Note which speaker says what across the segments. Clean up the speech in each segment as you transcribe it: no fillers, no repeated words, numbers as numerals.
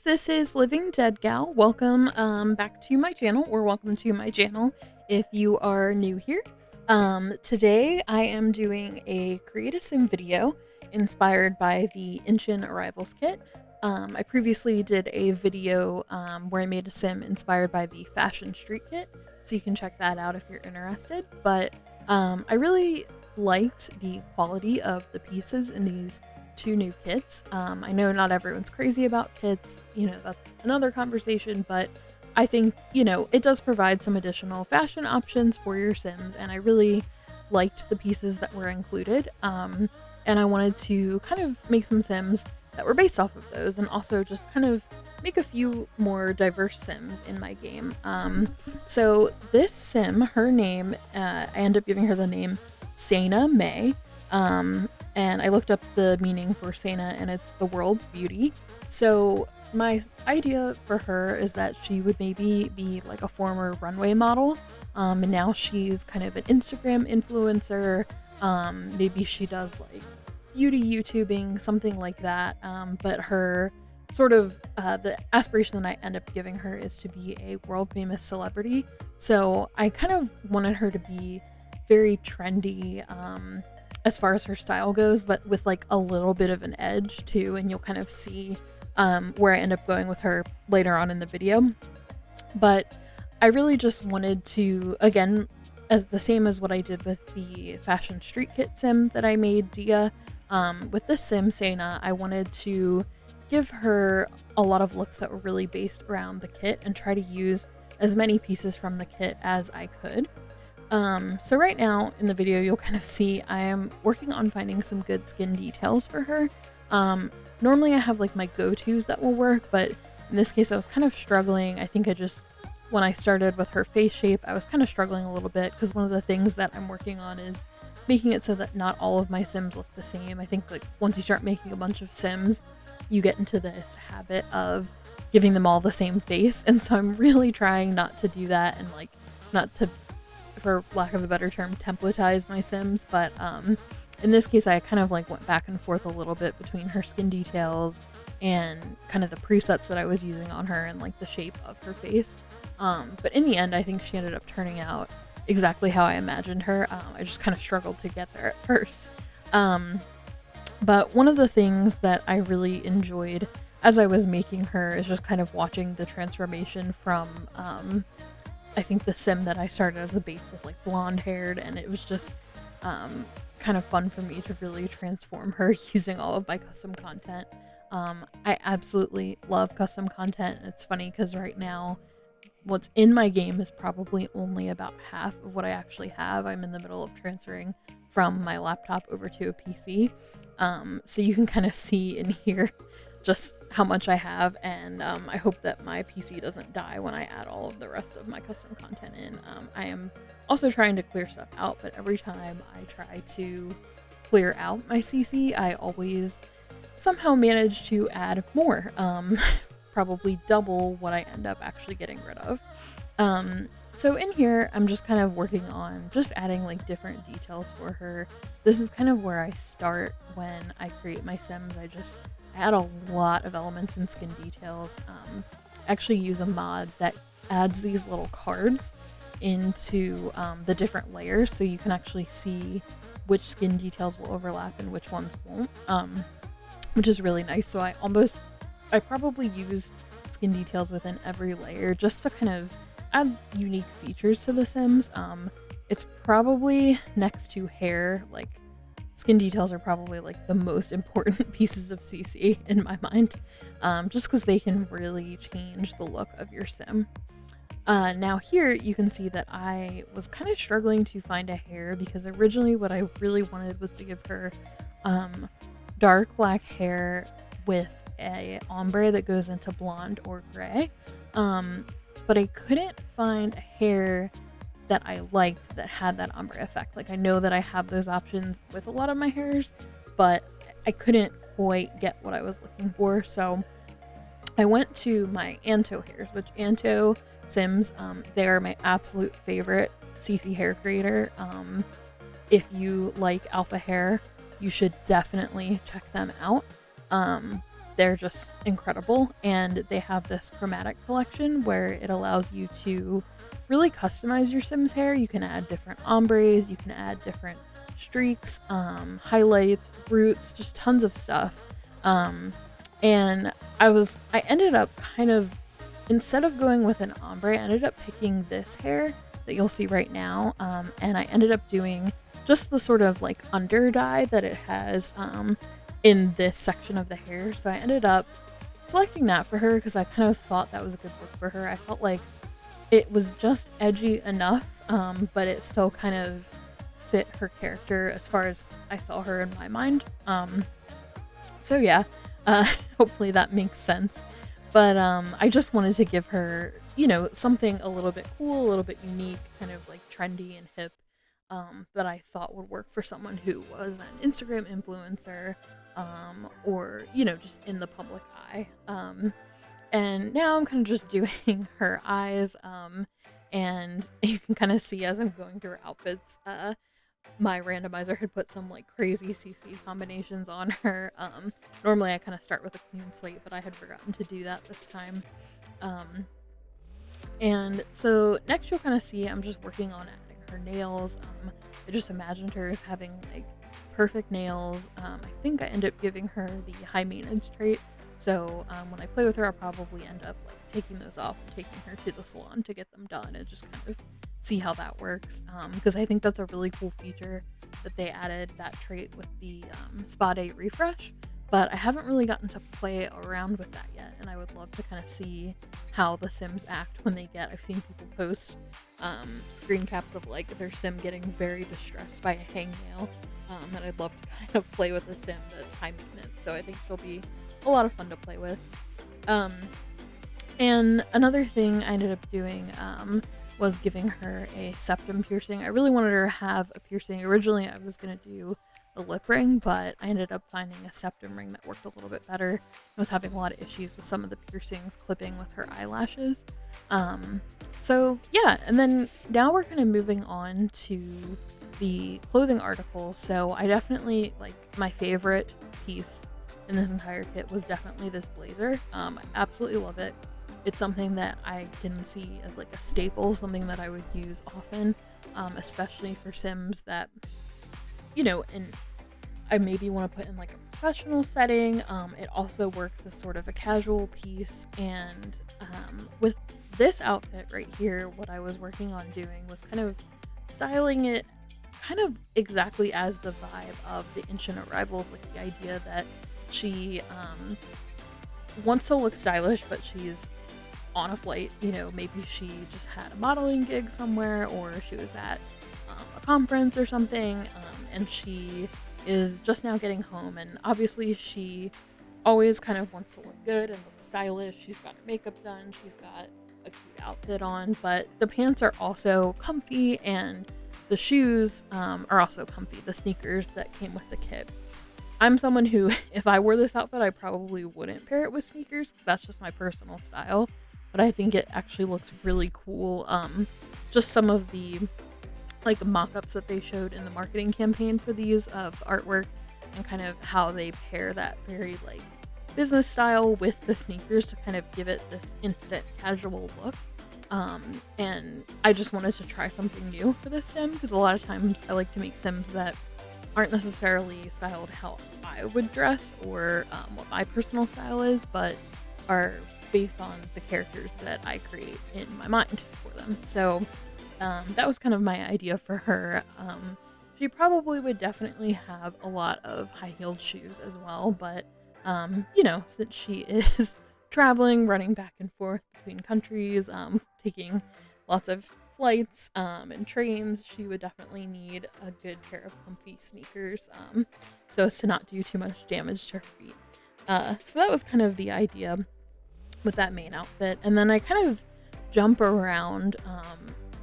Speaker 1: this is Living Dead Gal. Welcome back to my channel, or welcome to my channel if you are new here. Today I am doing a Create a Sim video inspired by the Incheon Arrivals kit. I previously did a video where I made a sim inspired by the Fashion Street kit, so you can check that out if you're interested. But I really liked the quality of the pieces in these two new kits. I know not everyone's crazy about kits, that's another conversation, but I think, it does provide some additional fashion options for your Sims, and I really liked the pieces that were included. And I wanted to kind of make some Sims that were based off of those, and also just kind of make a few more diverse Sims in my game. So this Sim, her name, I end up giving her the name Sana May. And I looked up the meaning for Sana, and it's the world's beauty. So my idea for her is that she would maybe be like a former runway model, and now she's kind of an Instagram influencer. Maybe she does like beauty YouTubing, something like that. But her sort of the aspiration that I end up giving her is to be a world famous celebrity. So I kind of wanted her to be very trendy, as far as her style goes, but with like a little bit of an edge too, and you'll kind of see where I end up going with her later on in the video. But I really just wanted to, again, as the same as what I did with the Fashion Street Kit sim that I made Dia, with this sim, Sana, I wanted to give her a lot of looks that were really based around the kit and try to use as many pieces from the kit as I could. So right now in the video, you'll kind of see I am working on finding some good skin details for her. Normally I have like my go-tos that will work, but in this case I was kind of struggling. I think when I started with her face shape, I was kind of struggling a little bit, because one of the things that I'm working on is making it so that not all of my Sims look the same. I think like once you start making a bunch of Sims, you get into this habit of giving them all the same face. And so I'm really trying not to do that, and like not to, for lack of a better term, templatize my Sims. But in this case I kind of like went back and forth a little bit between her skin details and kind of the presets that I was using on her and like the shape of her face. But in the end I think she ended up turning out exactly how I imagined her. I just kind of struggled to get there at first. But one of the things that I really enjoyed as I was making her is just kind of watching the transformation from I think the sim that I started as a base was like blonde haired, and it was just kind of fun for me to really transform her using all of my custom content. I absolutely love custom content. It's funny because right now what's in my game is probably only about half of what I actually have. I'm in the middle of transferring from my laptop over to a PC. So you can kind of see and hear just how much I have, and I hope that my PC doesn't die when I add all of the rest of my custom content in. I am also trying to clear stuff out, but every time I try to clear out my CC, I always somehow manage to add more, probably double what I end up actually getting rid of. So in here, I'm just kind of working on just adding like different details for her. This is kind of where I start when I create my Sims. I add a lot of elements and skin details. Actually use a mod that adds these little cards into the different layers, so you can actually see which skin details will overlap and which ones won't, which is really nice. So I probably use skin details within every layer just to kind of add unique features to the Sims. It's probably next to hair, like skin details are probably like the most important pieces of CC in my mind, just because they can really change the look of your Sim. Now here you can see that I was kind of struggling to find a hair, because originally what I really wanted was to give her dark black hair with a ombre that goes into blonde or gray, but I couldn't find a hair that I liked that had that ombre effect. Like, I know that I have those options with a lot of my hairs, but I couldn't quite get what I was looking for. So I went to my Anto hairs, which Anto Sims, they are my absolute favorite CC hair creator. If you like alpha hair, you should definitely check them out. they're just incredible. And they have this chromatic collection where it allows you to really customize your Sims hair. You can add different ombres, you can add different streaks, highlights, roots, just tons of stuff. And I ended up kind of, instead of going with an ombre, I ended up picking this hair that you'll see right now. And I ended up doing just the sort of like under dye that it has in this section of the hair. So I ended up selecting that for her because I kind of thought that was a good look for her. I felt like it was just edgy enough, but it still kind of fit her character as far as I saw her in my mind. So yeah, hopefully that makes sense. But I just wanted to give her, you know, something a little bit cool, a little bit unique, kind of like trendy and hip, that I thought would work for someone who was an Instagram influencer, or, you know, just in the public eye. And now I'm kind of just doing her eyes, and you can kind of see as I'm going through her outfits, my randomizer had put some like crazy CC combinations on her. Normally I kind of start with a clean slate, but I had forgotten to do that this time. And so next you'll kind of see I'm just working on adding her nails. I just imagined her as having like perfect nails. I think I end up giving her the high maintenance trait. So when I play with her, I'll probably end up like taking those off and taking her to the salon to get them done and just kind of see how that works. Because I think that's a really cool feature that they added that trait with the spa day refresh. But I haven't really gotten to play around with that yet, and I would love to kind of see how the Sims act when they get. I've seen people post screen caps of like their Sim getting very distressed by a hangnail, and I'd love to kind of play with a Sim that's high maintenance. So I think she'll be a lot of fun to play with. And another thing I ended up doing was giving her a septum piercing. I really wanted her to have a piercing. Originally I was going to do a lip ring, but I ended up finding a septum ring that worked a little bit better. I was having a lot of issues with some of the piercings clipping with her eyelashes. So yeah, and then now we're kind of moving on to the clothing article. So I definitely, like, my favorite piece in this entire kit was definitely this blazer. I absolutely love it. It's something that I can see as like a staple, something that I would use often, especially for Sims that, you know, and I maybe want to put in like a professional setting. It also works as sort of a casual piece, and with this outfit right here, what I was working on doing was kind of styling it kind of exactly as the vibe of the Incheon arrivals, like the idea that she wants to look stylish, but she's on a flight. You know, maybe she just had a modeling gig somewhere, or she was at a conference or something, and she is just now getting home, and obviously she always kind of wants to look good and look stylish. She's got her makeup done, she's got a cute outfit on, but the pants are also comfy and the shoes are also comfy, the sneakers that came with the kit. I'm someone who, if I wore this outfit, I probably wouldn't pair it with sneakers because that's just my personal style, but I think it actually looks really cool. Just some of the like mock-ups that they showed in the marketing campaign for these of artwork, and kind of how they pair that very like business style with the sneakers to kind of give it this instant casual look. And I just wanted to try something new for this Sim, because a lot of times I like to make Sims that aren't necessarily styled how I would dress or what my personal style is, but are based on the characters that I create in my mind for them. So that was kind of my idea for her. She probably would definitely have a lot of high-heeled shoes as well, but you know, since she is traveling, running back and forth between countries, taking lots of flights and trains, she would definitely need a good pair of comfy sneakers, so as to not do too much damage to her feet. So that was kind of the idea with that main outfit. And then I kind of jump around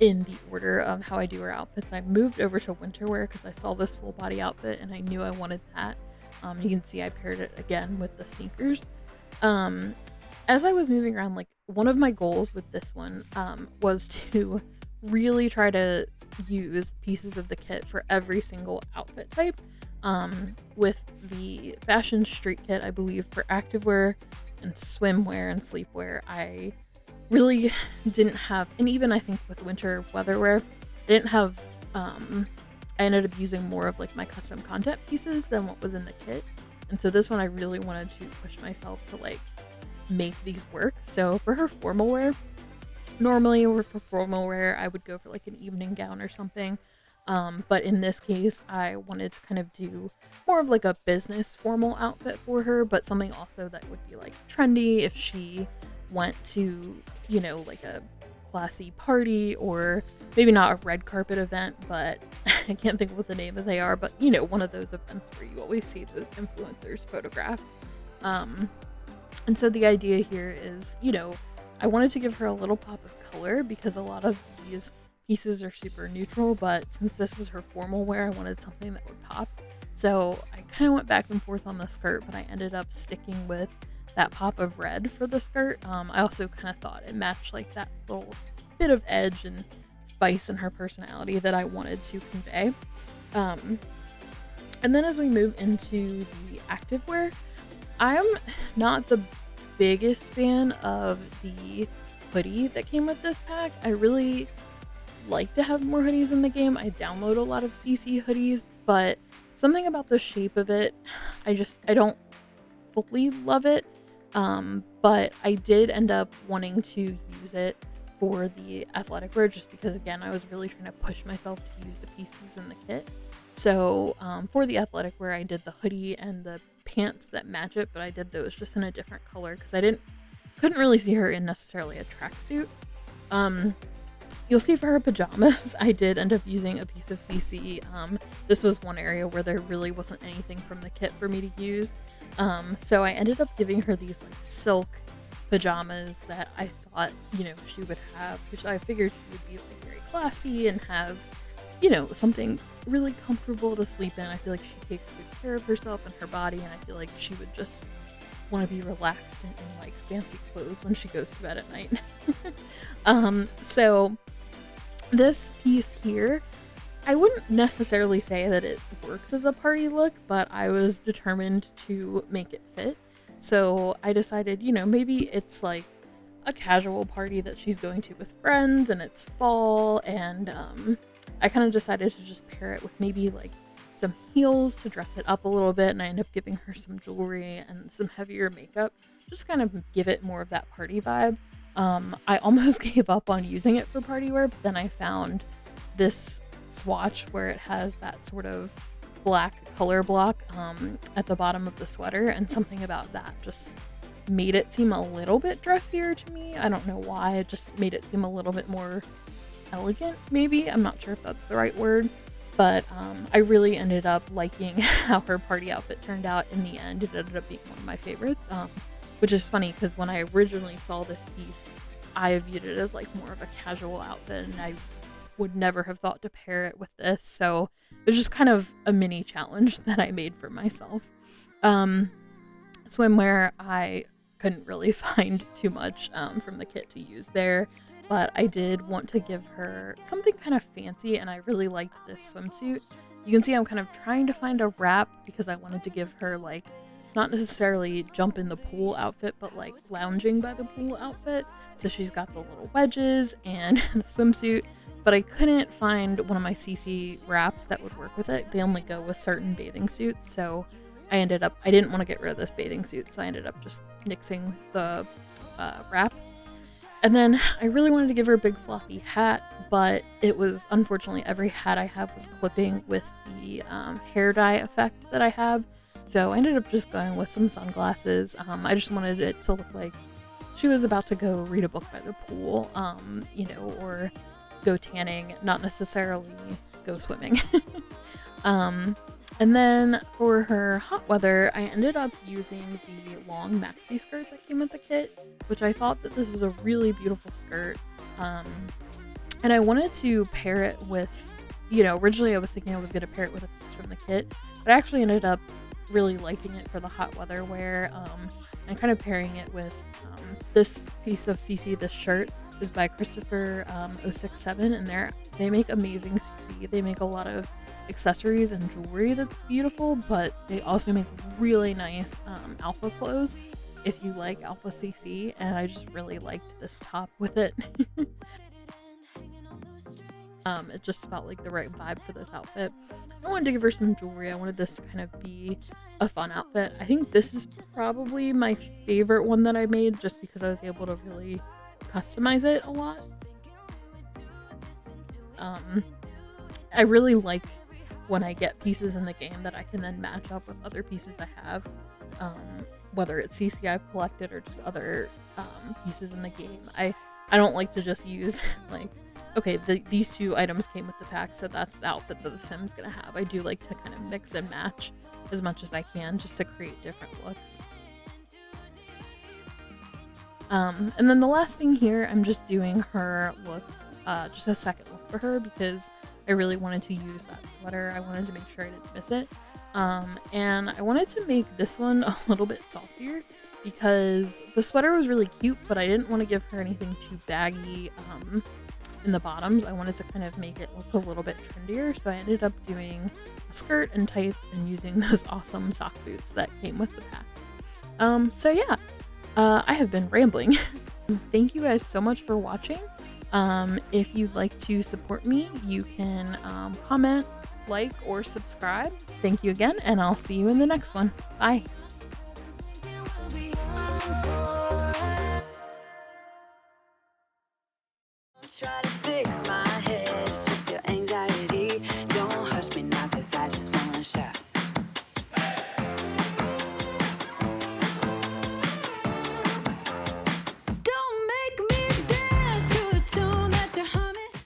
Speaker 1: in the order of how I do her outfits. I moved over to winter wear because I saw this full body outfit and I knew I wanted that. You can see I paired it again with the sneakers. As I was moving around, like, one of my goals with this one was to really try to use pieces of the kit for every single outfit type. With the fashion street kit, I believe for activewear and swimwear and sleepwear, I really didn't have, and even I think with winter weatherwear, I didn't have, I ended up using more of like my custom content pieces than what was in the kit. And so this one I really wanted to push myself to like make these work. So for her formal wear, normally or for formal wear, I would go for like an evening gown or something. But in this case, I wanted to kind of do more of like a business formal outfit for her, but something also that would be like trendy if she went to, you know, like a classy party, or maybe not a red carpet event, but I can't think of what the name of they are, but you know, one of those events where you always see those influencers photographed. And so the idea here is, you know, I wanted to give her a little pop of color because a lot of these pieces are super neutral, but since this was her formal wear, I wanted something that would pop. So I kind of went back and forth on the skirt, but I ended up sticking with that pop of red for the skirt. I also kind of thought it matched like that little bit of edge and spice in her personality that I wanted to convey. And then as we move into the activewear, I'm not the biggest fan of the hoodie that came with this pack. I really like to have more hoodies in the game. I download a lot of CC hoodies, but something about the shape of it, I don't fully love it. But I did end up wanting to use it for the athletic wear just because, again, I was really trying to push myself to use the pieces in the kit. So for the athletic wear, I did the hoodie and the pants that match it, but I did those just in a different color because I couldn't really see her in necessarily a tracksuit. You'll see for her pajamas, I did end up using a piece of CC. This was one area where there really wasn't anything from the kit for me to use. So I ended up giving her these like silk pajamas that I thought, you know, she would have, which I figured she would be like very classy and have, you know, something really comfortable to sleep in. I feel like she takes good care of herself and her body, and I feel like she would just want to be relaxed and in like fancy clothes when she goes to bed at night. So this piece here, I wouldn't necessarily say that it works as a party look, but I was determined to make it fit. So I decided, you know, maybe it's like a casual party that she's going to with friends and it's fall, and I kind of decided to just pair it with maybe like some heels to dress it up a little bit, and I ended up giving her some jewelry and some heavier makeup, just kind of give it more of that party vibe. I almost gave up on using it for party wear, but then I found this swatch where it has that sort of black color block at the bottom of the sweater, and something about that just made it seem a little bit dressier to me. I don't know why, it just made it seem a little bit more elegant, maybe. I'm not sure if that's the right word, but I really ended up liking how her party outfit turned out in the end. It ended up being one of my favorites, which is funny because when I originally saw this piece, I viewed it as like more of a casual outfit, and I would never have thought to pair it with this. So it was just kind of a mini challenge that I made for myself. Swimwear, I couldn't really find too much from the kit to use there, but I did want to give her something kind of fancy, and I really liked this swimsuit. You can see I'm kind of trying to find a wrap because I wanted to give her like not necessarily jump in the pool outfit, but like lounging by the pool outfit. So she's got the little wedges and the swimsuit, but I couldn't find one of my CC wraps that would work with it. They only go with certain bathing suits, so I didn't want to get rid of this bathing suit, so I ended up just nixing the wrap. And then I really wanted to give her a big floppy hat, but it was, unfortunately, every hat I have was clipping with the hair dye effect that I have. So I ended up just going with some sunglasses. I just wanted it to look like she was about to go read a book by the pool, you know, or go tanning, not necessarily go swimming. And then for her hot weather, I ended up using the long maxi skirt that came with the kit, which I thought that this was a really beautiful skirt. And I wanted to pair it with, you know, originally I was thinking I was going to pair it with a piece from the kit, but I actually ended up really liking it for the hot weather wear, and kind of pairing it with this piece of CC. This shirt is by Christopher 067, and they make amazing CC. They make a lot of accessories and jewelry that's beautiful, but they also make really nice alpha clothes if you like alpha CC, and I just really liked this top with it. It just felt like the right vibe for this outfit. I wanted to give her some jewelry. I wanted this to kind of be a fun outfit. I think this is probably my favorite one that I made, just because I was able to really customize it a lot. I really like when I get pieces in the game that I can then match up with other pieces I have, whether it's CC I've collected or just other pieces in the game. I don't like to just use like, okay, these two items came with the pack, so that's the outfit that the Sim's gonna have. I do like to kind of mix and match as much as I can, just to create different looks. And then the last thing here, I'm just doing her look, just a second look for her, because I really wanted to use that sweater. I wanted to make sure I didn't miss it. And I wanted to make this one a little bit saucier, because the sweater was really cute, but I didn't want to give her anything too baggy in the bottoms. I wanted to kind of make it look a little bit trendier, so I ended up doing a skirt and tights and using those awesome sock boots that came with the pack. So yeah, I have been rambling. Thank you guys so much for watching. If you'd like to support me, you can comment, like, or subscribe. Thank you again, and I'll see you in the next one. Bye.